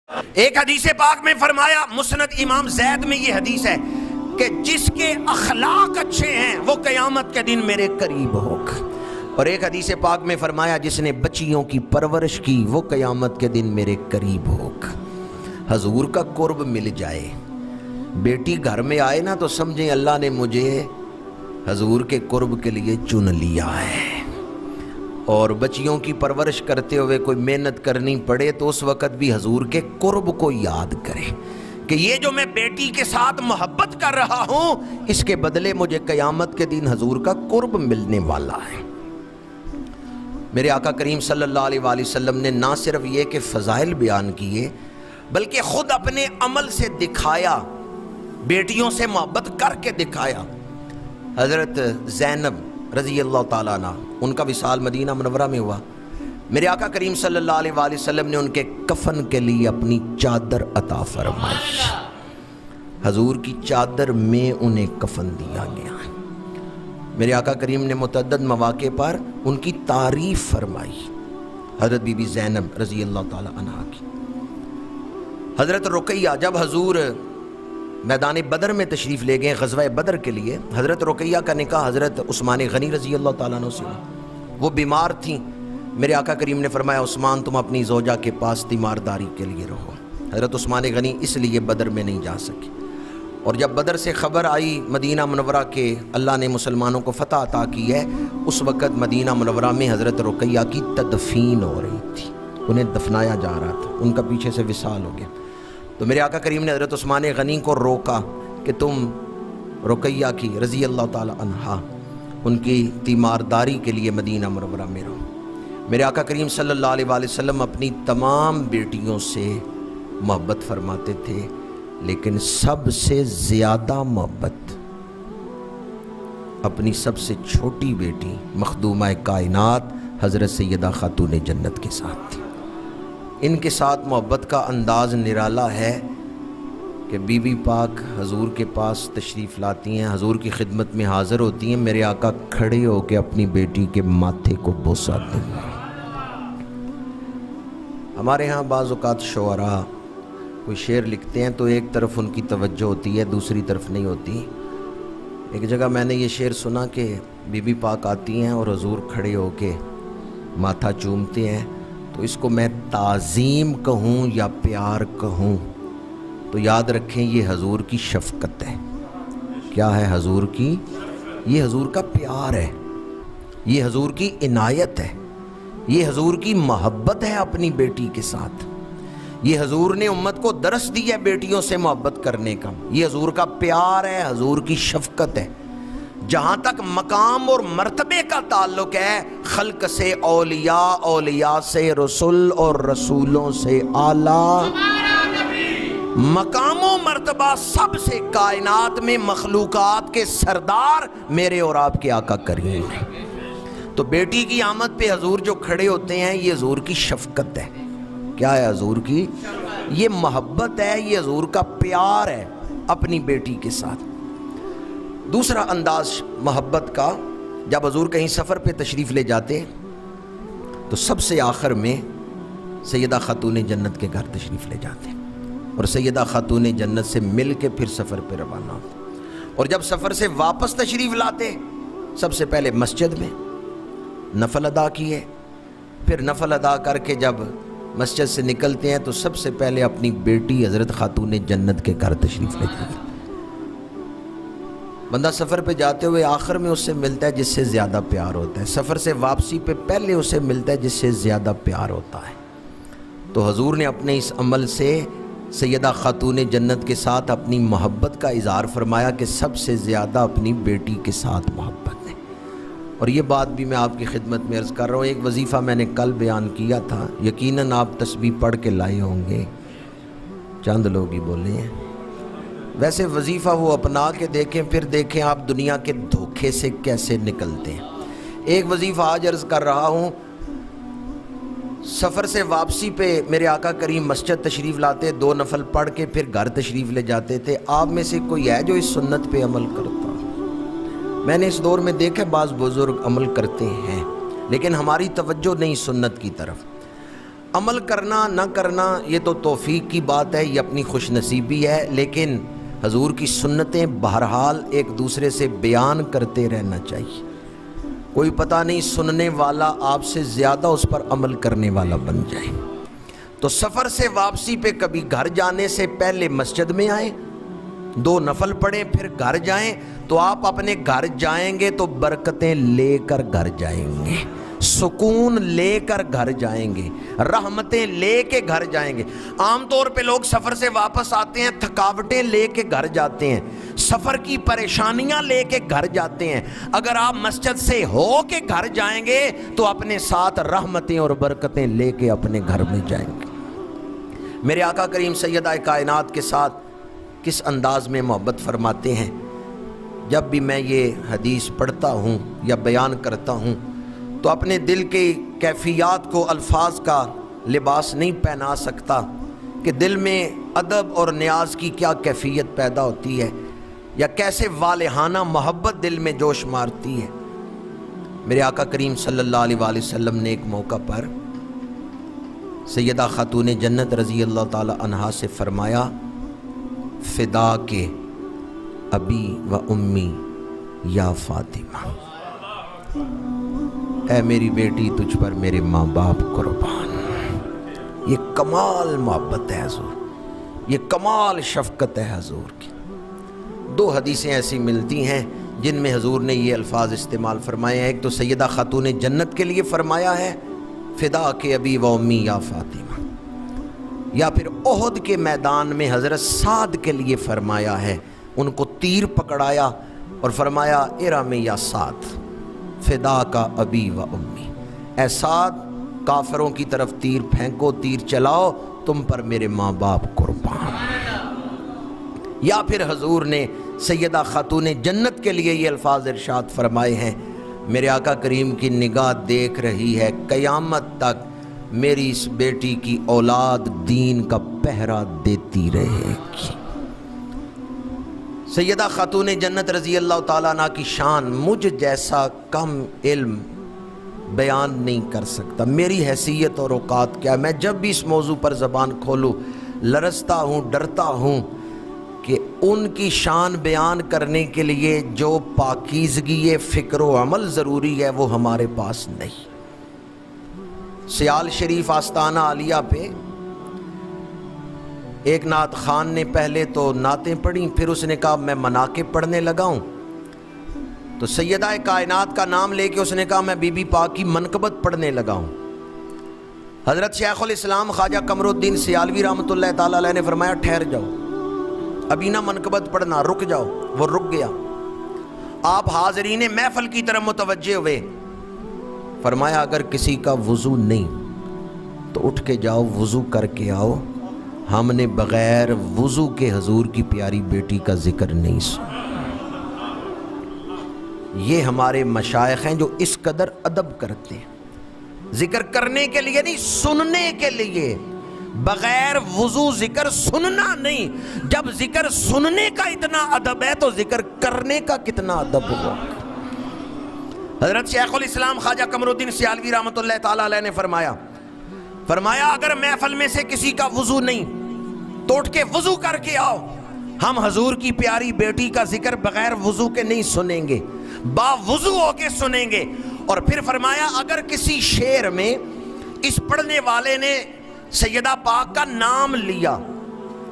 ایک حدیث پاک میں فرمایا، مسند امام زید میں یہ حدیث ہے کہ جس کے اخلاق اچھے ہیں وہ قیامت کے دن میرے قریب ہوگا، اور ایک حدیث پاک میں فرمایا جس نے بچیوں کی پرورش کی وہ قیامت کے دن میرے قریب ہوگا۔ حضور کا قرب مل جائے، بیٹی گھر میں آئے نا تو سمجھیں اللہ نے مجھے حضور کے قرب کے لیے چن لیا ہے۔ اور بچیوں کی پرورش کرتے ہوئے کوئی محنت کرنی پڑے تو اس وقت بھی حضور کے قرب کو یاد کرے کہ یہ جو میں بیٹی کے ساتھ محبت کر رہا ہوں اس کے بدلے مجھے قیامت کے دن حضور کا قرب ملنے والا ہے۔ میرے آقا کریم صلی اللہ علیہ وآلہ وسلم نے نہ صرف یہ کہ فضائل بیان کیے بلکہ خود اپنے عمل سے دکھایا، بیٹیوں سے محبت کر کے دکھایا۔ حضرت زینب رضی اللہ تعالیٰ عنہ، ان کا وصال مدینہ منورہ میں ہوا، میرے آقا کریم صلی اللہ علیہ وآلہ وسلم نے ان کے کفن کے لیے اپنی چادر عطا فرمائی۔ حضور کی چادر میں انہیں کفن دیا گیا۔ میرے آقا کریم نے متعدد مواقع پر ان کی تعریف فرمائی، حضرت بی بی زینب رضی اللہ تعالیٰ عنہ کی۔ حضرت رقیہ جب حضور میدان بدر میں تشریف لے گئے غزوہ بدر کے لیے، حضرت رقیہ کا نکاح حضرت عثمان غنی رضی اللہ تعالیٰ عنہ سے ہوا۔ وہ بیمار تھیں، میرے آقا کریم نے فرمایا عثمان تم اپنی زوجہ کے پاس تیمارداری کے لیے رہو۔ حضرت عثمان غنی اس لیے بدر میں نہیں جا سکے، اور جب بدر سے خبر آئی مدینہ منورہ کے اللہ نے مسلمانوں کو فتح عطا کی ہے، اس وقت مدینہ منورہ میں حضرت رقیہ کی تدفین ہو رہی تھی، انہیں دفنایا جا رہا تھا، ان کا پیچھے سے وصال ہو گیا۔ تو میرے آقا کریم نے حضرت عثمان غنی کو روکا کہ تم رقیہ کی رضی اللہ تعالی عنہا ان کی تیمارداری کے لیے مدینہ منورہ میں رہو۔ میرے آقا کریم صلی اللہ علیہ وآلہ وسلم اپنی تمام بیٹیوں سے محبت فرماتے تھے، لیکن سب سے زیادہ محبت اپنی سب سے چھوٹی بیٹی مخدومہ کائنات حضرت سیدہ خاتون جنت کے ساتھ تھی۔ ان کے ساتھ محبت کا انداز نرالا ہے کہ بی بی پاک حضور کے پاس تشریف لاتی ہیں، حضور کی خدمت میں حاضر ہوتی ہیں، میرے آقا کھڑے ہو کے اپنی بیٹی کے ماتھے کو بوسہ دیں۔ ہمارے ہاں بعض اوقات شعراء کوئی شعر لکھتے ہیں تو ایک طرف ان کی توجہ ہوتی ہے دوسری طرف نہیں ہوتی۔ ایک جگہ میں نے یہ شعر سنا کہ بی بی پاک آتی ہیں اور حضور کھڑے ہو کے ماتھا چومتے ہیں، تو اس کو میں تعظیم کہوں یا پیار کہوں تو یاد رکھیں یہ حضور کی شفقت ہے۔ کیا ہے حضور کی؟ یہ حضور کا پیار ہے، یہ حضور کی عنایت ہے، یہ حضور کی محبت ہے اپنی بیٹی کے ساتھ۔ یہ حضور نے امت کو درس دی ہے بیٹیوں سے محبت کرنے کا، یہ حضور کا پیار ہے، حضور کی شفقت ہے۔ جہاں تک مقام اور مرتبے کا تعلق ہے، خلق سے اولیاء، اولیاء سے رسول اور رسولوں سے اعلیٰ، مقام و مرتبہ سب سے کائنات میں مخلوقات کے سردار میرے اور آپ کے آقا کریم ہیں۔ تو بیٹی کی آمد پہ حضور جو کھڑے ہوتے ہیں یہ حضور کی شفقت ہے۔ کیا ہے حضور کی؟ یہ محبت ہے، یہ حضور کا پیار ہے اپنی بیٹی کے ساتھ۔ دوسرا انداز محبت کا، جب حضور کہیں سفر پہ تشریف لے جاتے تو سب سے آخر میں سیدہ خاتون جنت کے گھر تشریف لے جاتے اور سیدہ خاتون جنت سے مل کے پھر سفر پہ روانہ ہوتے، اور جب سفر سے واپس تشریف لاتے سب سے پہلے مسجد میں نفل ادا کیے، پھر نفل ادا کر کے جب مسجد سے نکلتے ہیں تو سب سے پہلے اپنی بیٹی حضرت خاتون جنت کے گھر تشریف لے جاتے۔ بندہ سفر پہ جاتے ہوئے آخر میں اس سے ملتا ہے جس سے زیادہ پیار ہوتا ہے، سفر سے واپسی پہ پہلے اسے ملتا ہے جس سے زیادہ پیار ہوتا ہے۔ تو حضور نے اپنے اس عمل سے سیدہ خاتون جنت کے ساتھ اپنی محبت کا اظہار فرمایا کہ سب سے زیادہ اپنی بیٹی کے ساتھ محبت ہے۔ اور یہ بات بھی میں آپ کی خدمت میں عرض کر رہا ہوں، ایک وظیفہ میں نے کل بیان کیا تھا، یقیناً آپ تسبیح پڑھ کے لائے ہوں گے، چند لوگ ہی بولے ہیں، ویسے وظیفہ وہ اپنا کے دیکھیں، پھر دیکھیں آپ دنیا کے دھوکے سے کیسے نکلتے ہیں۔ ایک وظیفہ آج عرض کر رہا ہوں، سفر سے واپسی پہ میرے آقا کریم مسجد تشریف لاتے، 2 نفل پڑھ کے پھر گھر تشریف لے جاتے تھے۔ آپ میں سے کوئی ہے جو اس سنت پہ عمل کرتا؟ میں نے اس دور میں دیکھا بعض بزرگ عمل کرتے ہیں، لیکن ہماری توجہ نہیں سنت کی طرف۔ عمل کرنا نہ کرنا یہ تو توفیق کی بات ہے، یہ اپنی خوش نصیبی ہے، لیکن حضور کی سنتیں بہرحال ایک دوسرے سے بیان کرتے رہنا چاہیے۔ کوئی پتہ نہیں سننے والا آپ سے زیادہ اس پر عمل کرنے والا بن جائے۔ تو سفر سے واپسی پہ کبھی گھر جانے سے پہلے مسجد میں آئیں، 2 نفل پڑھیں، پھر گھر جائیں، تو آپ اپنے گھر جائیں گے تو برکتیں لے کر گھر جائیں گے، سکون لے کر گھر جائیں گے، رحمتیں لے کے گھر جائیں گے۔ عام طور پہ لوگ سفر سے واپس آتے ہیں، تھکاوٹیں لے کے گھر جاتے ہیں، سفر کی پریشانیاں لے کے گھر جاتے ہیں۔ اگر آپ مسجد سے ہو کے گھر جائیں گے تو اپنے ساتھ رحمتیں اور برکتیں لے کے اپنے گھر میں جائیں گے۔ میرے آقا کریم سیدہ کائنات کے ساتھ کس انداز میں محبت فرماتے ہیں۔ جب بھی میں یہ حدیث پڑھتا ہوں یا بیان کرتا ہوں تو اپنے دل کی کیفیات کو الفاظ کا لباس نہیں پہنا سکتا کہ دل میں ادب اور نیاز کی کیا کیفیت پیدا ہوتی ہے، یا کیسے والہانہ محبت دل میں جوش مارتی ہے۔ میرے آقا کریم صلی اللہ علیہ وآلہ وسلم نے ایک موقع پر سیدہ خاتون جنت رضی اللہ تعالی عنہا سے فرمایا، فدا کے ابی و امی یا فاطمہ، اے میری بیٹی تجھ پر میرے ماں باپ قربان۔ یہ کمال محبت ہے حضور، یہ کمال شفقت ہے حضور کی۔ 2 حدیثیں ایسی ملتی ہیں جن میں حضور نے یہ الفاظ استعمال فرمائے ہیں۔ ایک تو سیدہ خاتون جنت کے لیے فرمایا ہے، فدا کے ابی و امی یا فاطمہ، یا پھر احد کے میدان میں حضرت سعد کے لیے فرمایا ہے، ان کو تیر پکڑایا اور فرمایا ارم یا سعد فدا کا ابی و امی، اے سعد کافروں کی طرف تیر پھینکو، تیر چلاؤ، تم پر میرے ماں باپ قربان۔ یا پھر حضور نے سیدہ خاتون جنت کے لیے یہ الفاظ ارشاد فرمائے ہیں، میرے آقا کریم کی نگاہ دیکھ رہی ہے قیامت تک میری اس بیٹی کی اولاد دین کا پہرا دیتی رہے گی۔ سیدہ خاتون جنت رضی اللہ تعالیٰ عنہ کی شان مجھ جیسا کم علم بیان نہیں کر سکتا۔ میری حیثیت اور اوقات کیا، میں جب بھی اس موضوع پر زبان کھولوں لرزتا ہوں، ڈرتا ہوں کہ ان کی شان بیان کرنے کے لیے جو پاکیزگی فکر و عمل ضروری ہے وہ ہمارے پاس نہیں۔ سیال شریف آستانہ عالیہ پہ ایک نعت خان نے پہلے تو نعتیں پڑھیں، پھر اس نے کہا میں مناقب پڑھنے لگا ہوں، تو سیدہ کائنات کا نام لے کے اس نے کہا میں بی بی پاک کی منقبت پڑھنے لگا ہوں۔ حضرت شیخ الاسلام خواجہ قمر الدین سیالوی رحمۃ اللہ تعالی علیہ نے فرمایا ٹھہر جاؤ، ابھی نہ منقبت پڑھنا، رک جاؤ۔ وہ رک گیا۔ آپ حاضرین محفل کی طرف متوجہ ہوئے، فرمایا اگر کسی کا وضو نہیں تو اٹھ کے جاؤ، وضو کر کے آؤ، ہم نے بغیر وضو کے حضور کی پیاری بیٹی کا ذکر نہیں سنا۔ یہ ہمارے مشائخ ہیں جو اس قدر ادب کرتے ہیں، ذکر کرنے کے لیے نہیں، سننے کے لیے۔ بغیر وضو ذکر سننا نہیں، جب ذکر سننے کا اتنا ادب ہے تو ذکر کرنے کا کتنا ادب ہوگا۔ حضرت شیخ الاسلام خواجہ قمر الدین سیالوی رحمۃ اللہ تعالی علیہ نے فرمایا اگر محفل میں سے کسی کا وضو نہیں تو اٹھ کے وضو کر کے آؤ، ہم حضور کی پیاری بیٹی کا ذکر بغیر وضو کے نہیں سنیں گے، با وضو ہو کے سنیں گے۔ اور پھر فرمایا اگر کسی شعر میں اس پڑھنے والے نے سیدہ پاک کا نام لیا،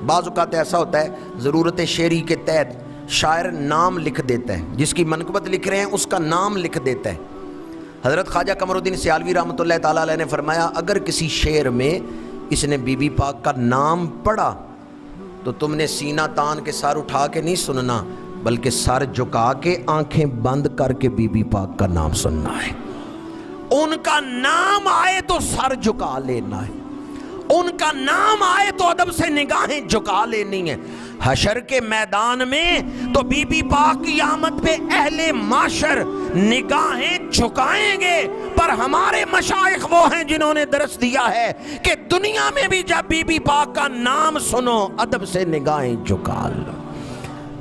بعض اوقات ایسا ہوتا ہے ضرورت شعری کے تحت شاعر نام لکھ دیتا ہے، جس کی منقبت لکھ رہے ہیں اس کا نام لکھ دیتا ہے۔ حضرت خواجہ قمر الدین سیالوی رحمۃ اللہ تعالی علیہ نے فرمایا اگر کسی شعر میں اس نے بی بی پاک کا نام پڑھا تو تم نے سینہ تان کے سر اٹھا کے نہیں سننا، بلکہ سر جھکا کے آنکھیں بند کر کے بی بی پاک کا نام سننا ہے۔ ان کا نام آئے تو سر جھکا لینا ہے، ان کا نام آئے تو ادب سے نگاہیں جھکا لینی ہیں۔ حشر کے میدان میں تو بی بی پاک کی آمد پہ اہل معاشر نگاہیں جھکائیں گے، پر ہمارے مشائخ وہ ہیں جنہوں نے درس دیا ہے کہ دنیا میں بھی جب بی بی پاک کا نام سنو ادب سے نگاہیں جھکا لو۔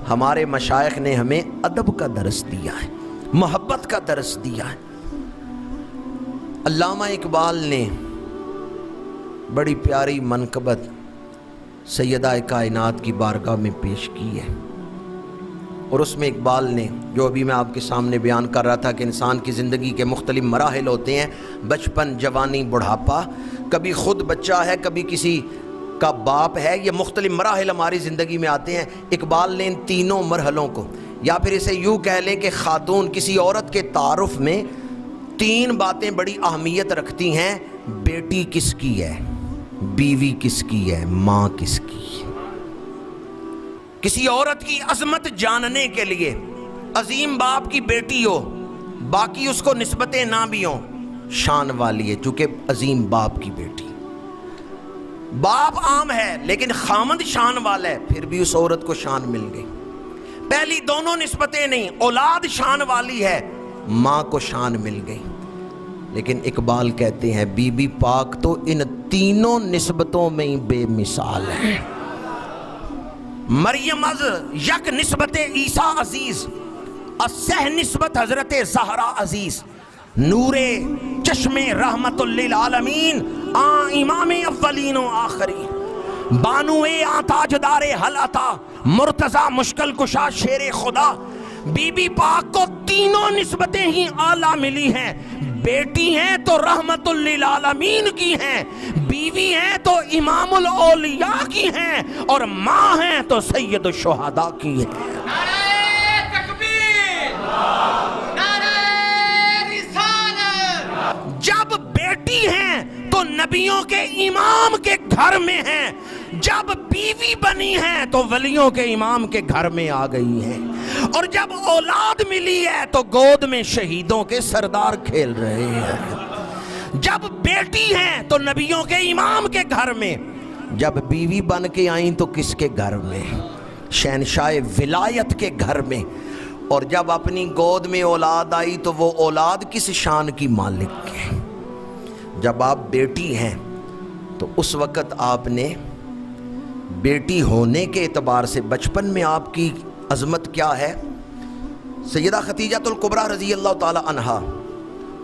ہمارے مشائخ نے ہمیں ادب کا درس دیا ہے، محبت کا درس دیا ہے۔ علامہ اقبال نے بڑی پیاری منقبت سیدہ کائنات کی بارگاہ میں پیش کی ہے، اور اس میں اقبال نے جو ابھی میں آپ کے سامنے بیان کر رہا تھا کہ انسان کی زندگی کے مختلف مراحل ہوتے ہیں، بچپن، جوانی، بڑھاپا، کبھی خود بچہ ہے، کبھی کسی کا باپ ہے، یہ مختلف مراحل ہماری زندگی میں آتے ہیں۔ اقبال نے ان تینوں مرحلوں کو، یا پھر اسے یوں کہہ لیں کہ خاتون کسی عورت کے تعارف میں تین باتیں بڑی اہمیت رکھتی ہیں: بیٹی کس کی ہے، بیوی کس کی ہے، ماں کس کی ہے۔ کسی عورت کی عظمت جاننے کے لیے عظیم باپ کی بیٹی ہو، باقی اس کو نسبتیں نہ بھی ہوں، شان والی ہے چونکہ عظیم باپ کی بیٹی۔ باپ عام ہے لیکن خامد شان والا ہے، پھر بھی اس عورت کو شان مل گئی۔ پہلی دونوں نسبتیں نہیں، اولاد شان والی ہے، ماں کو شان مل گئی۔ لیکن اقبال کہتے ہیں بی بی پاک تو ان تینوں نسبتوں میں ہی بے مثال ہے۔ مریم از یک نسبت عیسیٰ عزیز، اسہ نسبت حضرت زہرا عزیز، نور چشم رحمت للعالمین، امام اولین و آخرین، بانو آ تاجدار حل عطا، مرتضی مشکل کشا شیر خدا۔ بی بی پاک کو تینوں نسبتیں ہی اعلیٰ ملی ہیں، بیٹی ہیں تو رحمت للعالمین کی ہیں، بیوی ہیں تو امام الاولیاء کی ہیں، اور ماں ہیں تو سید الشہداء کی ہیں۔ نعرہ تکبیر، نعرہ رسالت۔ جب بیٹی ہیں تو نبیوں کے امام کے گھر میں ہیں، جب بیوی بنی ہیں تو ولیوں کے امام کے گھر میں آ گئی ہیں، اور جب اولاد ملی ہے تو گود میں شہیدوں کے سردار کھیل رہے ہیں۔ جب بیٹی ہیں تو نبیوں کے امام کے گھر میں، جب بیوی بن کے آئیں تو کس کے گھر میں؟ شہنشاہ ولایت کے گھر میں۔ اور جب اپنی گود میں اولاد آئی تو وہ اولاد کس شان کی مالک ہے؟ جب آپ بیٹی ہیں تو اس وقت آپ نے بیٹی ہونے کے اعتبار سے بچپن میں آپ کی عظمت کیا ہے؟ سیدہ خدیجہ الکبریٰ رضی اللہ تعالی عنہا،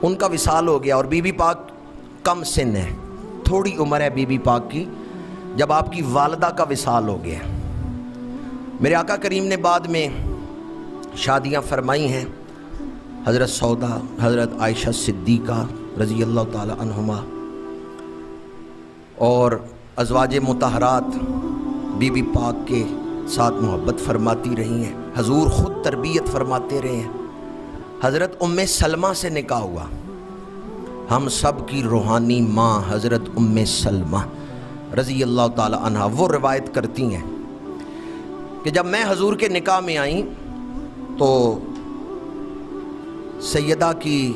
ان کا وصال ہو گیا، اور بی بی پاک کم سن ہے، تھوڑی عمر ہے بی بی پاک کی، جب آپ کی والدہ کا وصال ہو گیا۔ میرے آقا کریم نے بعد میں شادیاں فرمائی ہیں، حضرت سودا، حضرت عائشہ صدیقہ رضی اللہ تعالی عنہما، اور ازواج مطہرات بی بی پاک کے ساتھ محبت فرماتی رہی ہیں، حضور خود تربیت فرماتے رہے ہیں۔ حضرت ام سلمہ سے نکاح ہوا، ہم سب کی روحانی ماں حضرت ام سلمہ رضی اللہ تعالی عنہ، وہ روایت کرتی ہیں کہ جب میں حضور کے نکاح میں آئیں تو سیدہ کی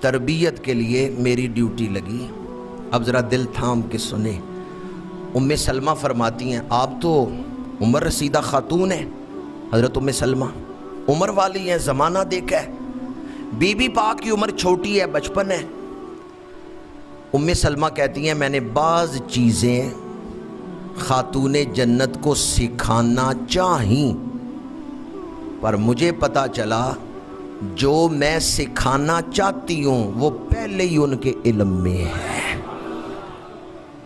تربیت کے لیے میری ڈیوٹی لگی۔ اب ذرا دل تھام کے سنیں، ام سلمہ فرماتی ہیں آپ تو عمر رسیدہ خاتون ہیں، حضرت ام سلمہ عمر والی ہیں، زمانہ دیکھا ہے، بی بی پاک کی عمر چھوٹی ہے، بچپن ہے۔ ام سلمہ کہتی ہیں میں نے بعض چیزیں خاتون جنت کو سکھانا چاہیں، پر مجھے پتا چلا جو میں سکھانا چاہتی ہوں وہ پہلے ہی ان کے علم میں ہے۔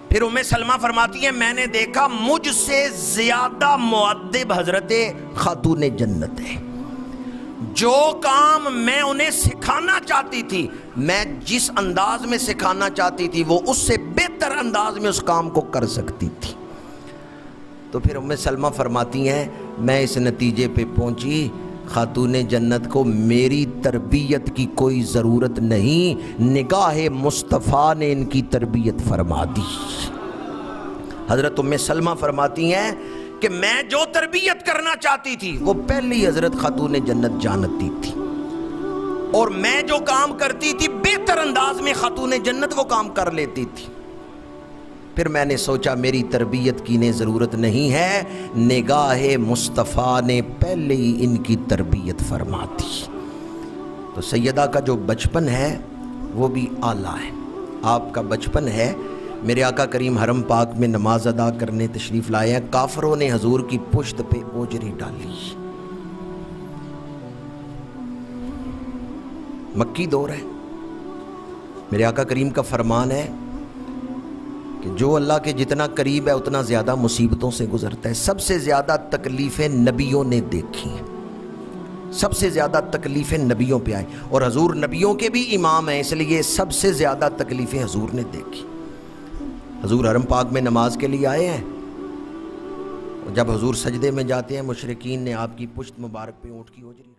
پھر ام سلمہ فرماتی ہیں میں نے دیکھا مجھ سے زیادہ مؤدب حضرت خاتون جنت ہے، جو کام میں انہیں سکھانا چاہتی تھی، میں جس انداز میں سکھانا چاہتی تھی وہ اس سے بہتر انداز میں اس کام کو کر سکتی تھی۔ تو پھر ام سلمہ فرماتی ہیں میں اس نتیجے پہ پہنچی خاتون جنت کو میری تربیت کی کوئی ضرورت نہیں، نگاہ مصطفیٰ نے ان کی تربیت فرما دی۔ حضرت ام سلمہ فرماتی ہیں کہ میں جو تربیت کرنا چاہتی تھی وہ پہلی حضرت خاتون جنت جانتی تھی، اور میں جو کام کرتی تھی بہتر انداز میں خاتون جنت وہ کام کر لیتی تھی۔ پھر میں نے سوچا میری تربیت کی ضرورت نہیں ہے، نگاہ مصطفیٰ نے پہلے ہی ان کی تربیت فرما دی۔ تو سیدہ کا جو بچپن ہے وہ بھی اعلیٰ ہے۔ آپ کا بچپن ہے، میرے آقا کریم حرم پاک میں نماز ادا کرنے تشریف لائے ہیں، کافروں نے حضور کی پشت پہ اوجری ڈالی، مکی دور ہے، میرے آقا کریم کا فرمان ہے کہ جو اللہ کے جتنا قریب ہے اتنا زیادہ مصیبتوں سے گزرتا ہے. سب سے زیادہ تکلیفیں نبیوں نے دیکھی ہیں, سب سے زیادہ تکلیفیں نبیوں پہ آئی, اور حضور نبیوں کے بھی امام ہیں, اس لیے سب سے زیادہ تکلیفیں حضور نے دیکھی. حضور حرم پاک میں نماز کے لیے آئے ہیں, جب حضور سجدے میں جاتے ہیں مشرکین نے آپ کی پشت مبارک پہ اونٹ کی ہوجری